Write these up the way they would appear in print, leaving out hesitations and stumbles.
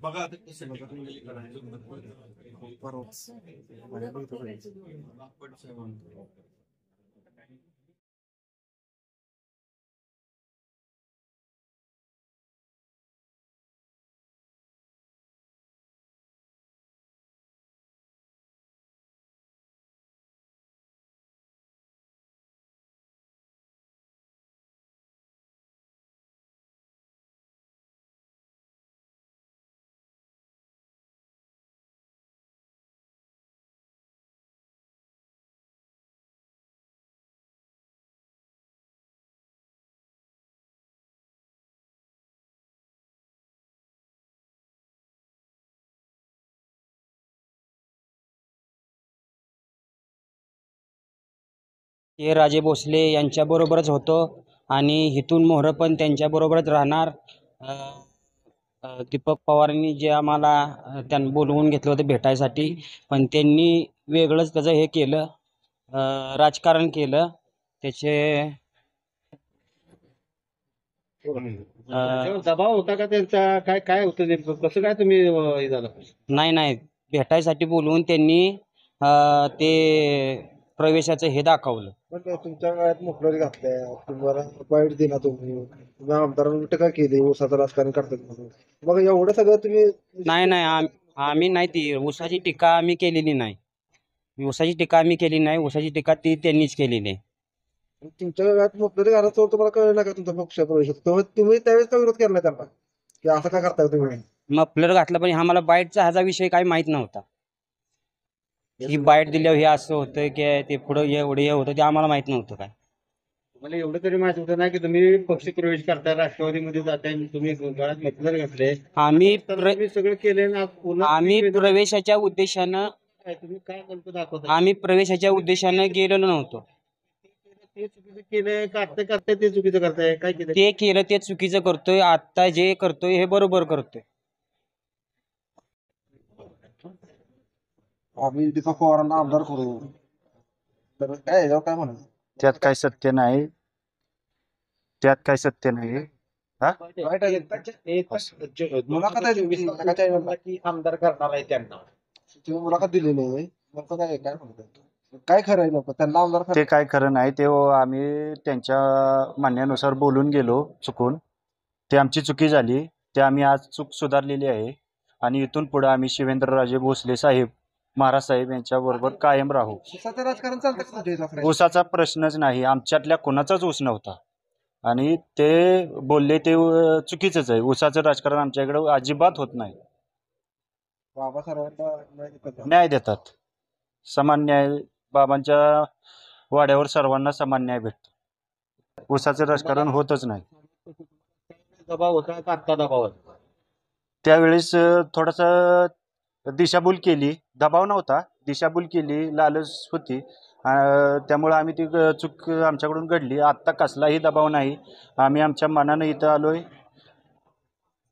बघा आता कसं हे राजे भोसले यांच्याबरोबरच होतो आणि इथून मोहर पण त्यांच्याबरोबरच राहणार. दीपक पवारांनी जे आम्हाला त्यांना बोलवून घेतलं होतं भेटायसाठी, पण त्यांनी वेगळंच त्याचं हे केलं, राजकारण केलं. त्याचे दबाव होता का त्यांचा? काय काय होतं नेमकं? कसं काय तुम्ही हे झालं? नाही भेटायसाठी बोलवून त्यांनी ते प्रवेशाचं हे दाखवलं. पण तुमच्या काळात मुखलारी घातल्या, तुम्हाला बाईट दिला, तुम्ही आमदारांना टीका केली, ऊसाचं राजकारण करतात म्हणून. मग एवढं सगळं तुम्ही नाही आम्ही नाही, ती ऊसाची टीका आम्ही केलेली नाही. ऊसाची टीका ती त्यांनीच केलेली आहे. तुमच्या काळात मुखलारी घालायचं तुम्हाला कळलं ना का तुमचा पक्ष प्रवेश? तुम्ही त्यावेळेस का विरोध केला त्यांना की असं काय करताय तुम्ही? मफलर घातलं, पण आम्हाला बाईटचा ह्याचा विषय काही माहित नव्हता. ही बाईट दिल्यावर हे असं होतं की ते पुढं एवढं हे होतं, ते आम्हाला माहित नव्हतं. काय मला एवढं तरी माहित होतं ना की तुम्ही पक्ष प्रवेश करताय, राष्ट्रवादीमध्ये जाताय, तुम्ही गळ्यात मफलर घातले. आम्ही सगळं केले ना. आम्ही प्रवेशाच्या उद्देशानं तुम्ही काय बोलतो दाखवता? आम्ही प्रवेशाच्या उद्देशानं गेलेलो नव्हतो. ते चुकीचं केलंय का आता करताय ते चुकीचं करताय? काय केलं? ते केलं ते चुकीचं करतोय, आता जे करतोय हे बरोबर करतोय. आम्ही दीपक पवारांना आमदार करू, तर काय काय म्हणत? त्यात काय सत्य नाही. मुलाखत आहे की आमदार करणार आहे त्यांना तुम्ही मुलाखत दिलेली आहे, मग काय काय म्हणतात? काय खरं आहे लोक त्यांना आमदार? ते काय खरं नाही. ते आम्ही त्यांच्या म्हणण्यानुसार बोलून गेलो चुकून. ते आमची चुकी झाली. ते आम्ही आज चूक सुधारलेली आहे आणि इथून पुढे आम्ही शिवेंद्रराजे भोसले साहेब, महाराज साहेब यांच्या बरोबर कायम राहू. ऊसाचं राजकारण चालतं? ऊसाचा प्रश्नच नाही, आमच्यातल्या कोणाचाच ऊस नव्हता आणि ते बोलले ते चुकीचंच आहे. ऊसाचं राजकारण आमच्याकडे अजिबात होत नाही. बाबा सर्वांना न्याय देतात, समान न्याय. बाबांच्या वाड्यावर सर्वांना समान न्याय भेटतो. ऊसाचं राजकारण होतच नाही. दबाव होता का आता दबाव? त्यावेळेस थोडासा दिशाभूल केली, दबाव नव्हता, दिशाभूल केली, लालच होती. त्यामुळे आम्ही ती चूक आमच्याकडून घडली. आत्ता कसलाही दबाव नाही, आम्ही आमच्या मनानं इथं आलोय.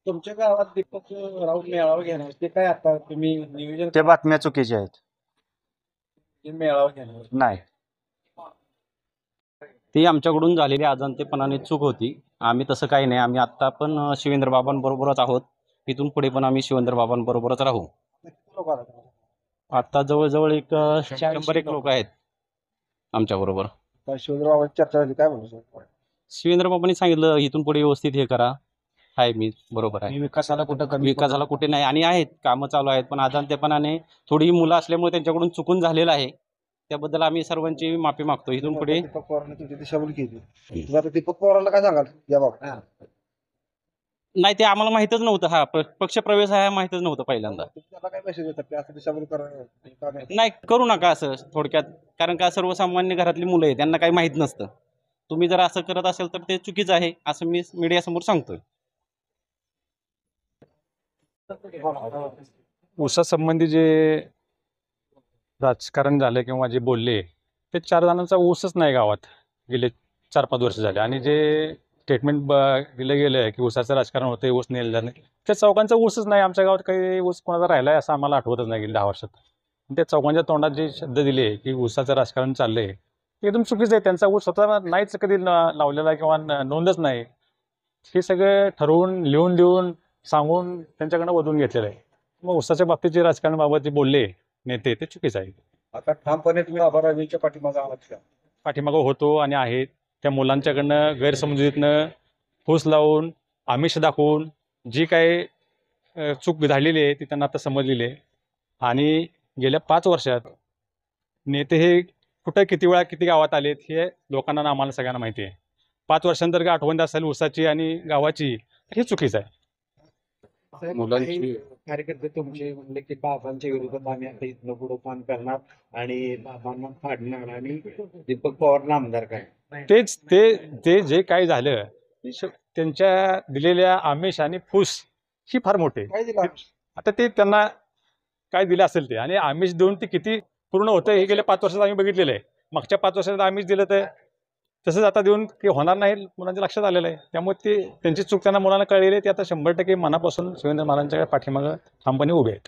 तुमच्या गावात दीपक राऊत मेळावा घेणार ते काय आता तुम्ही नियोजन? ते बातम्या चुकीच्या आहेत. मेळावा घेणार नाही, ती आमच्याकडून झालेली अजाणतेपणाने चूक होती. आम्ही तसं काही नाही. आम्ही आत्ता पण शिवेंद्र बाबांबरोबरच आहोत, इथून पुढे पण आम्ही शिवेंद्र बाबांबरोबरच राहू. आता जवळजवळ 100 लोक आहेत आमच्या बरोबर. शिवेंद्र बाबांची चर्चा झाली, काय म्हणू? शिवेंद्र बाबांनी सांगितलं इथून पुढे व्यवस्थित हे करा. आहे मी बरोबर आहे. विकासाला कुठे नाही आणि आहेत कामं चालू आहेत, पण अजाणतेपणाने थोडी मुलं असल्यामुळे त्यांच्याकडून चुकून झालेलं आहे. त्याबद्दल आम्ही सर्वांची माफी मागतो. इथून पुढे दीपक पवारांनी तुमची दिशाभूल केली, आता दीपक पवारांना काय सांगाल या बाबतीत? नाही, ते आम्हाला माहितच नव्हतं. हा पक्ष प्रवेश आहे माहितच नव्हतं पहिल्यांदा. त्याला काय मेसेज देतात की असं दिशाभूल करा? नाही, करू नका असं थोडक्यात. कारण का सर्वसामान्य घरातली मुलं आहे, त्यांना काही माहीत नसतं. तुम्ही जर असं करत असेल तर ते चुकीचं आहे असं मी मीडियासमोर सांगतोय. ऊसासंबंधी जे राजकारण झालं किंवा जे बोलले ते 4 जणांचा ऊसच नाही गावात गेले 4-5 वर्ष झाले. आणि जे स्टेटमेंट दिलं गेलं आहे की ऊसाचं राजकारण होतं, ऊस नेलं जात नाही, त्या चौघांचा ऊसच नाही. आमच्या गावात काही ऊस कोणाचा राहिला आहे असं आम्हाला आठवतच नाही गेली 10 वर्षात. त्या चौघांच्या तोंडात जे शब्द दिले की ऊसाचं राजकारण चाललंय, एकदम चुकीचं आहे. त्यांचा ऊस स्वतः नाहीच कधी लावलेला किंवा नोंदच नाही. हे सगळं ठरवून लिहून देऊन सांगून त्यांच्याकडनं वधून घेतलेलं आहे. मग ऊसाच्या बाबतीत जे राजकारणाबाबत जे बोलले नेते ते चुकीचं आहे. आता ठामपणे तुम्ही आभारावीच्या पाठीमागे आहात का? पाठीमागं होतो आणि आहेत त्या मुलांच्याकडनं गैरसमजुतीतनं फूस लावून आमिष दाखवून जी काही चूक झालेली आहे ती त्यांना आता समजलेली आहे. आणि गेल्या 5 वर्षात नेते हे कुठं किती वेळा किती गावात आलेत हे लोकांना आणि आम्हाला सगळ्यांना माहिती आहे. 5 वर्षांतर का आठवण असेल ऊसाची आणि गावाची हे चुकीचं आहे. मुलांची कार्यकर्ते तुमचे म्हणले की बाबांच्या विरोधात आम्ही आता इथनं पुढं काम करणार आणि बाबांना फाडणार आणि दीपक पवारला आमदार काय. तेच ते जे काही झालं त्यांच्या दिलेल्या आमिष आणि फूस ही फार मोठी आहे. काय दिलं आता ते त्यांना काय दिलं असेल ते आणि आमिष देऊन ते किती पूर्ण होतं हे गेल्या 5 वर्षात आम्ही बघितलेलं आहे. मागच्या 5 वर्षात आमिष दिलं तर तसंच आता देऊन ते होणार नाही मुलांच्या लक्षात आलेलं आहे. त्यामुळे ते त्यांची चूक त्यांना मुलांना कळलेली आहे. ते आता 100% मनापासून शिवेंद्र महाराजांच्या पाठीमागं ठामपणे उभे आहेत.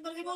Viva!